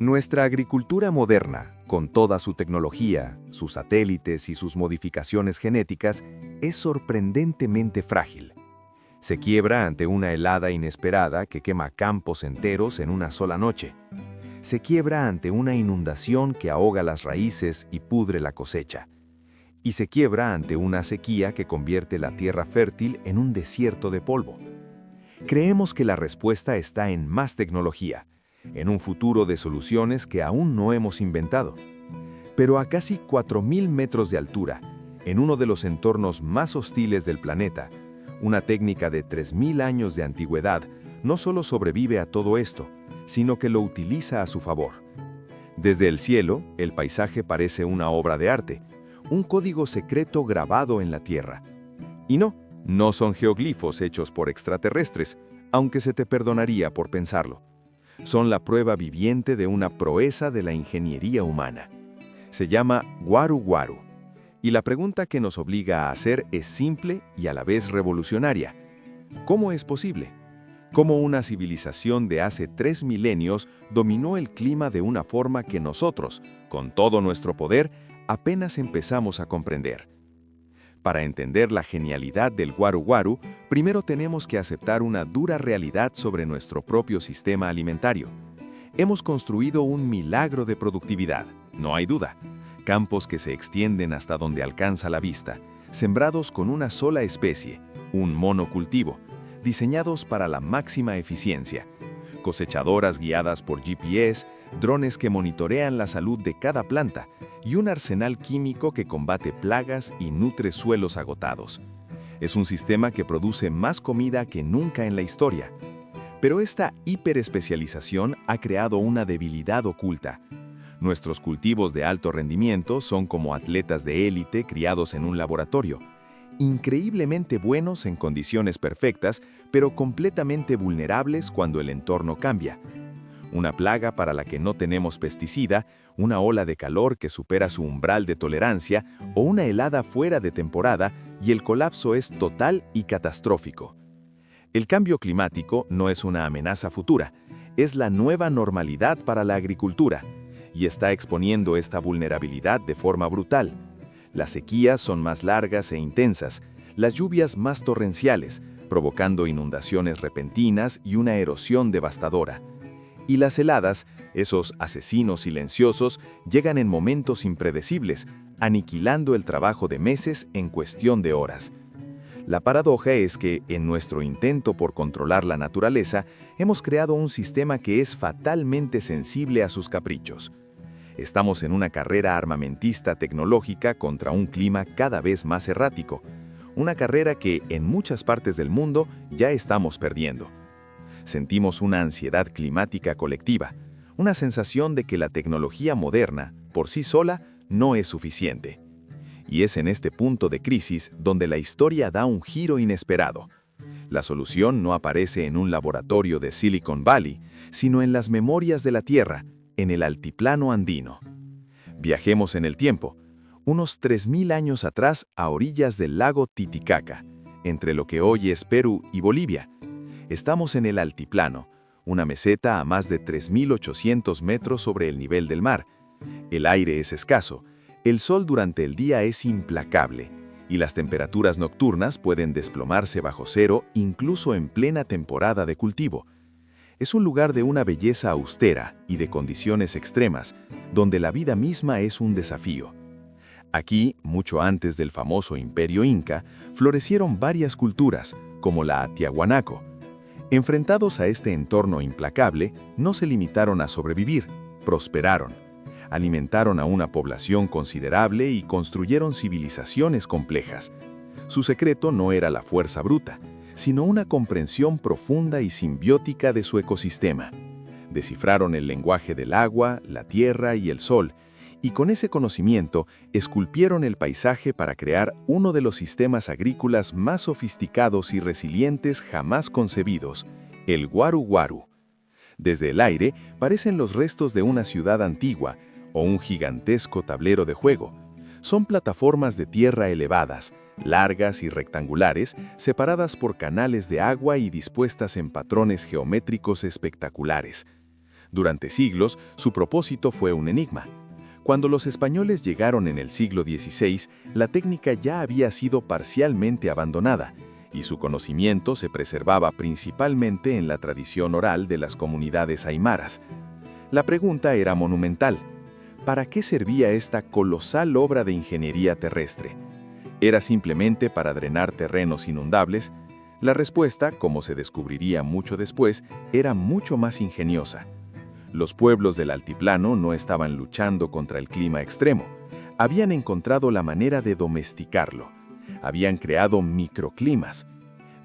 Nuestra agricultura moderna, con toda su tecnología, sus satélites y sus modificaciones genéticas, es sorprendentemente frágil. Se quiebra ante una helada inesperada que quema campos enteros en una sola noche. Se quiebra ante una inundación que ahoga las raíces y pudre la cosecha. Y se quiebra ante una sequía que convierte la tierra fértil en un desierto de polvo. Creemos que la respuesta está en más tecnología, en un futuro de soluciones que aún no hemos inventado. Pero a casi 4.000 metros de altura, en uno de los entornos más hostiles del planeta, una técnica de 3.000 años de antigüedad no solo sobrevive a todo esto, sino que lo utiliza a su favor. Desde el cielo, el paisaje parece una obra de arte, un código secreto grabado en la tierra. Y no son geoglifos hechos por extraterrestres, aunque se te perdonaría por pensarlo. Son la prueba viviente de una proeza de la ingeniería humana. Se llama Waru Waru. Y la pregunta que nos obliga a hacer es simple y a la vez revolucionaria. ¿Cómo es posible? ¿Cómo una civilización de hace 3 milenios dominó el clima de una forma que nosotros, con todo nuestro poder, apenas empezamos a comprender? Para entender la genialidad del Waru Waru, primero tenemos que aceptar una dura realidad sobre nuestro propio sistema alimentario. Hemos construido un milagro de productividad, no hay duda. Campos que se extienden hasta donde alcanza la vista, sembrados con una sola especie, un monocultivo, diseñados para la máxima eficiencia. Cosechadoras guiadas por GPS, drones que monitorean la salud de cada planta y un arsenal químico que combate plagas y nutre suelos agotados. Es un sistema que produce más comida que nunca en la historia. Pero esta hiperespecialización ha creado una debilidad oculta. Nuestros cultivos de alto rendimiento son como atletas de élite criados en un laboratorio, increíblemente buenos en condiciones perfectas, pero completamente vulnerables cuando el entorno cambia. Una plaga para la que no tenemos pesticida, una ola de calor que supera su umbral de tolerancia o una helada fuera de temporada y el colapso es total y catastrófico. El cambio climático no es una amenaza futura, es la nueva normalidad para la agricultura y está exponiendo esta vulnerabilidad de forma brutal. Las sequías son más largas e intensas, las lluvias más torrenciales, provocando inundaciones repentinas y una erosión devastadora. Y las heladas, esos asesinos silenciosos, llegan en momentos impredecibles, aniquilando el trabajo de meses en cuestión de horas. La paradoja es que, en nuestro intento por controlar la naturaleza, hemos creado un sistema que es fatalmente sensible a sus caprichos. Estamos en una carrera armamentista tecnológica contra un clima cada vez más errático, una carrera que, en muchas partes del mundo, ya estamos perdiendo. Sentimos una ansiedad climática colectiva, una sensación de que la tecnología moderna, por sí sola, no es suficiente. Y es en este punto de crisis donde la historia da un giro inesperado. La solución no aparece en un laboratorio de Silicon Valley, sino en las memorias de la Tierra, en el altiplano andino. Viajemos en el tiempo, unos 3.000 años atrás a orillas del lago Titicaca, entre lo que hoy es Perú y Bolivia. Estamos en el altiplano, una meseta a más de 3.800 metros sobre el nivel del mar. El aire es escaso, el sol durante el día es implacable, y las temperaturas nocturnas pueden desplomarse bajo cero incluso en plena temporada de cultivo. Es un lugar de una belleza austera y de condiciones extremas, donde la vida misma es un desafío. Aquí, mucho antes del famoso Imperio Inca, florecieron varias culturas, como la Tiahuanaco. Enfrentados a este entorno implacable, no se limitaron a sobrevivir, prosperaron. Alimentaron a una población considerable y construyeron civilizaciones complejas. Su secreto no era la fuerza bruta, sino una comprensión profunda y simbiótica de su ecosistema. Descifraron el lenguaje del agua, la tierra y el sol, y con ese conocimiento esculpieron el paisaje para crear uno de los sistemas agrícolas más sofisticados y resilientes jamás concebidos, el Waru Waru. Desde el aire parecen los restos de una ciudad antigua o un gigantesco tablero de juego. Son plataformas de tierra elevadas, largas y rectangulares, separadas por canales de agua y dispuestas en patrones geométricos espectaculares. Durante siglos, su propósito fue un enigma. Cuando los españoles llegaron en el siglo XVI, la técnica ya había sido parcialmente abandonada, y su conocimiento se preservaba principalmente en la tradición oral de las comunidades aymaras. La pregunta era monumental. ¿Para qué servía esta colosal obra de ingeniería terrestre? ¿Era simplemente para drenar terrenos inundables? La respuesta, como se descubriría mucho después, era mucho más ingeniosa. Los pueblos del altiplano no estaban luchando contra el clima extremo. Habían encontrado la manera de domesticarlo. Habían creado microclimas.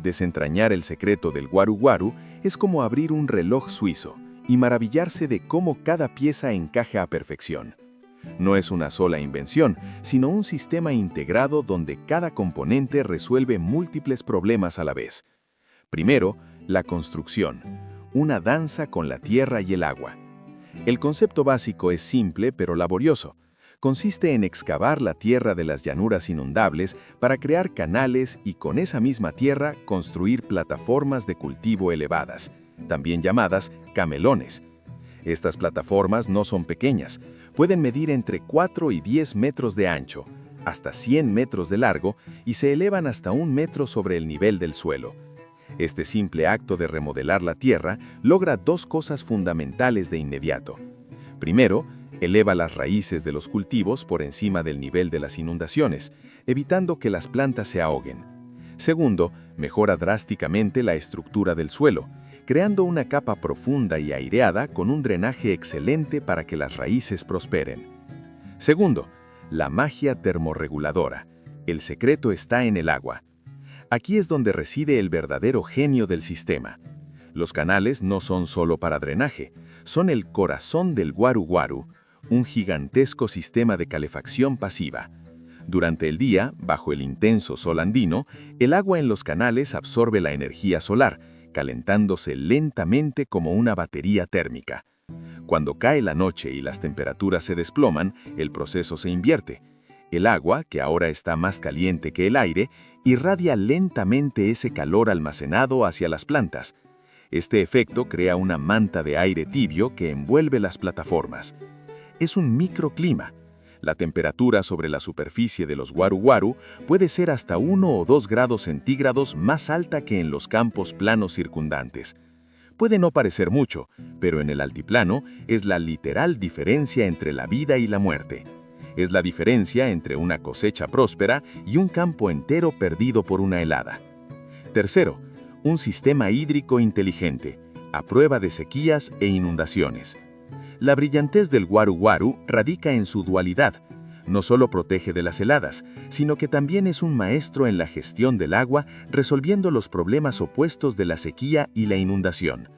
Desentrañar el secreto del guaru guaru es como abrir un reloj suizo y maravillarse de cómo cada pieza encaja a perfección. No es una sola invención, sino un sistema integrado donde cada componente resuelve múltiples problemas a la vez. Primero, la construcción, una danza con la tierra y el agua. El concepto básico es simple pero laborioso. Consiste en excavar la tierra de las llanuras inundables para crear canales y con esa misma tierra construir plataformas de cultivo elevadas, también llamadas camelones. Estas plataformas no son pequeñas, pueden medir entre 4 y 10 metros de ancho, hasta 100 metros de largo y se elevan hasta 1 metro sobre el nivel del suelo. Este simple acto de remodelar la tierra logra dos cosas fundamentales de inmediato. Primero, eleva las raíces de los cultivos por encima del nivel de las inundaciones, evitando que las plantas se ahoguen. Segundo, mejora drásticamente la estructura del suelo, creando una capa profunda y aireada con un drenaje excelente para que las raíces prosperen. Segundo, la magia termorreguladora. El secreto está en el agua. Aquí es donde reside el verdadero genio del sistema. Los canales no son solo para drenaje, son el corazón del guaru guaru, un gigantesco sistema de calefacción pasiva. Durante el día, bajo el intenso sol andino, el agua en los canales absorbe la energía solar, calentándose lentamente como una batería térmica. Cuando cae la noche y las temperaturas se desploman, el proceso se invierte. El agua, que ahora está más caliente que el aire, irradia lentamente ese calor almacenado hacia las plantas. Este efecto crea una manta de aire tibio que envuelve las plataformas. Es un microclima. La temperatura sobre la superficie de los guaru guaru puede ser hasta 1 o 2 grados centígrados más alta que en los campos planos circundantes. Puede no parecer mucho, pero en el altiplano es la literal diferencia entre la vida y la muerte. Es la diferencia entre una cosecha próspera y un campo entero perdido por una helada. Tercero, un sistema hídrico inteligente, a prueba de sequías e inundaciones. La brillantez del guaru guaru radica en su dualidad. No solo protege de las heladas, sino que también es un maestro en la gestión del agua, resolviendo los problemas opuestos de la sequía y la inundación.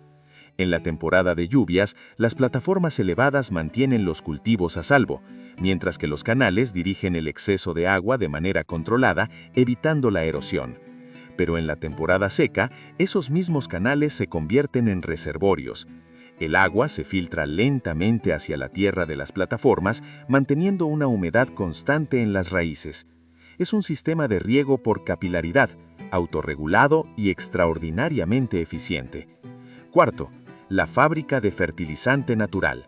En la temporada de lluvias, las plataformas elevadas mantienen los cultivos a salvo, mientras que los canales dirigen el exceso de agua de manera controlada, evitando la erosión. Pero en la temporada seca, esos mismos canales se convierten en reservorios. El agua se filtra lentamente hacia la tierra de las plataformas, manteniendo una humedad constante en las raíces. Es un sistema de riego por capilaridad, autorregulado y extraordinariamente eficiente. Cuarto, la fábrica de fertilizante natural.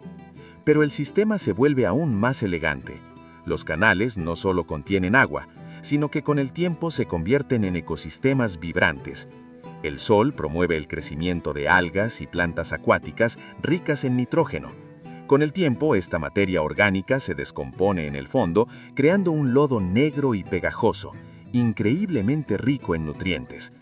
Pero el sistema se vuelve aún más elegante. Los canales no solo contienen agua, sino que con el tiempo se convierten en ecosistemas vibrantes. El sol promueve el crecimiento de algas y plantas acuáticas ricas en nitrógeno. Con el tiempo, esta materia orgánica se descompone en el fondo, creando un lodo negro y pegajoso, increíblemente rico en nutrientes.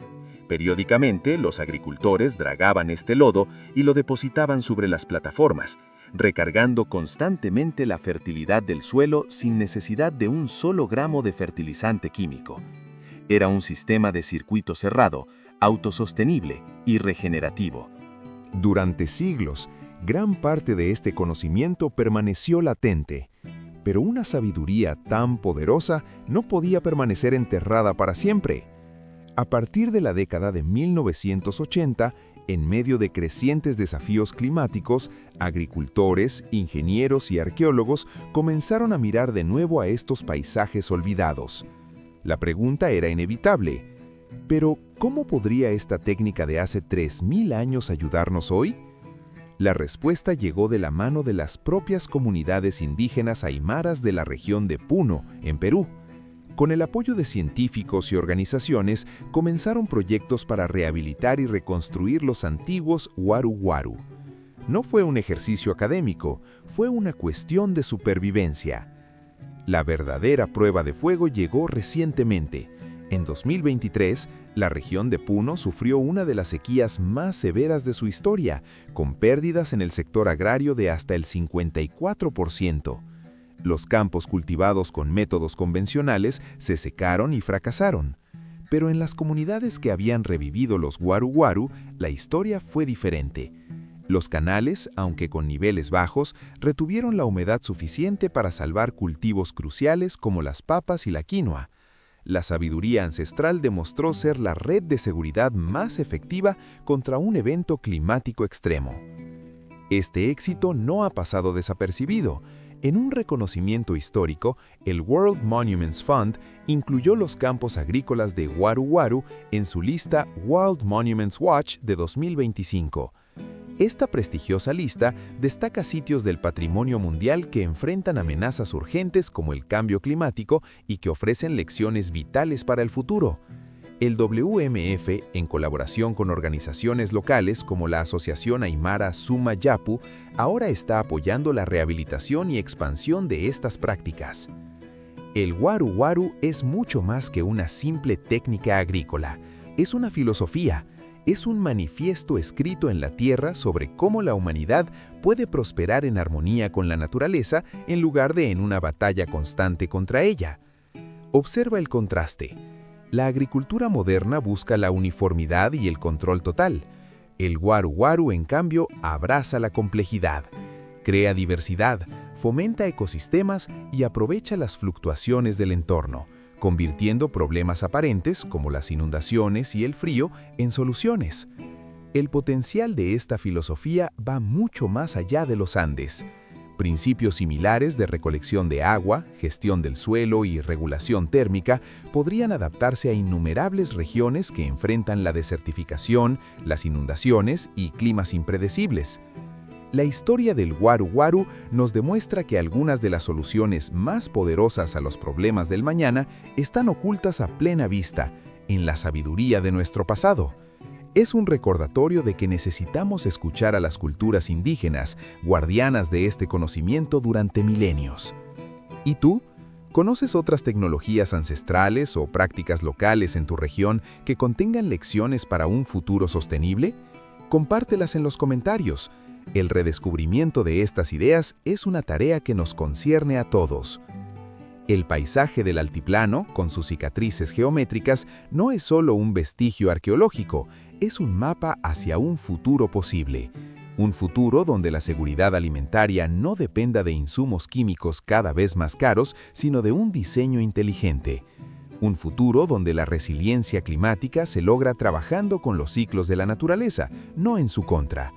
Periódicamente, los agricultores dragaban este lodo y lo depositaban sobre las plataformas, recargando constantemente la fertilidad del suelo sin necesidad de un solo gramo de fertilizante químico. Era un sistema de circuito cerrado, autosostenible y regenerativo. Durante siglos, gran parte de este conocimiento permaneció latente, pero una sabiduría tan poderosa no podía permanecer enterrada para siempre. A partir de la década de 1980, en medio de crecientes desafíos climáticos, agricultores, ingenieros y arqueólogos comenzaron a mirar de nuevo a estos paisajes olvidados. La pregunta era inevitable. Pero, ¿cómo podría esta técnica de hace 3000 años ayudarnos hoy? La respuesta llegó de la mano de las propias comunidades indígenas aymaras de la región de Puno, en Perú. Con el apoyo de científicos y organizaciones, comenzaron proyectos para rehabilitar y reconstruir los antiguos Waru Waru. No fue un ejercicio académico, fue una cuestión de supervivencia. La verdadera prueba de fuego llegó recientemente. En 2023, la región de Puno sufrió una de las sequías más severas de su historia, con pérdidas en el sector agrario de hasta el 54%. Los campos cultivados con métodos convencionales se secaron y fracasaron. Pero en las comunidades que habían revivido los Waru Waru, la historia fue diferente. Los canales, aunque con niveles bajos, retuvieron la humedad suficiente para salvar cultivos cruciales como las papas y la quinoa. La sabiduría ancestral demostró ser la red de seguridad más efectiva contra un evento climático extremo. Este éxito no ha pasado desapercibido. En un reconocimiento histórico, el World Monuments Fund incluyó los campos agrícolas de Waru Waru en su lista World Monuments Watch de 2025. Esta prestigiosa lista destaca sitios del patrimonio mundial que enfrentan amenazas urgentes como el cambio climático y que ofrecen lecciones vitales para el futuro. El WMF, en colaboración con organizaciones locales como la Asociación Aymara Suma Yapu, ahora está apoyando la rehabilitación y expansión de estas prácticas. El Waru Waru es mucho más que una simple técnica agrícola. Es una filosofía. Es un manifiesto escrito en la tierra sobre cómo la humanidad puede prosperar en armonía con la naturaleza en lugar de en una batalla constante contra ella. Observa el contraste. La agricultura moderna busca la uniformidad y el control total. El Waru Waru, en cambio, abraza la complejidad, crea diversidad, fomenta ecosistemas y aprovecha las fluctuaciones del entorno, convirtiendo problemas aparentes como las inundaciones y el frío en soluciones. El potencial de esta filosofía va mucho más allá de los Andes. Principios similares de recolección de agua, gestión del suelo y regulación térmica podrían adaptarse a innumerables regiones que enfrentan la desertificación, las inundaciones y climas impredecibles. La historia del Waru Waru nos demuestra que algunas de las soluciones más poderosas a los problemas del mañana están ocultas a plena vista, en la sabiduría de nuestro pasado. Es un recordatorio de que necesitamos escuchar a las culturas indígenas, guardianas de este conocimiento durante milenios. ¿Y tú? ¿Conoces otras tecnologías ancestrales o prácticas locales en tu región que contengan lecciones para un futuro sostenible? Compártelas en los comentarios. El redescubrimiento de estas ideas es una tarea que nos concierne a todos. El paisaje del altiplano, con sus cicatrices geométricas, no es solo un vestigio arqueológico, es un mapa hacia un futuro posible. Un futuro donde la seguridad alimentaria no dependa de insumos químicos cada vez más caros, sino de un diseño inteligente. Un futuro donde la resiliencia climática se logra trabajando con los ciclos de la naturaleza, no en su contra.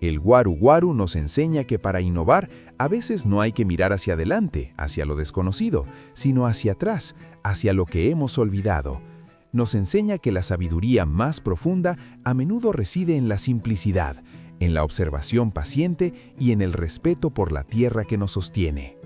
El Waru Waru nos enseña que para innovar, a veces no hay que mirar hacia adelante, hacia lo desconocido, sino hacia atrás, hacia lo que hemos olvidado. Nos enseña que la sabiduría más profunda a menudo reside en la simplicidad, en la observación paciente y en el respeto por la tierra que nos sostiene.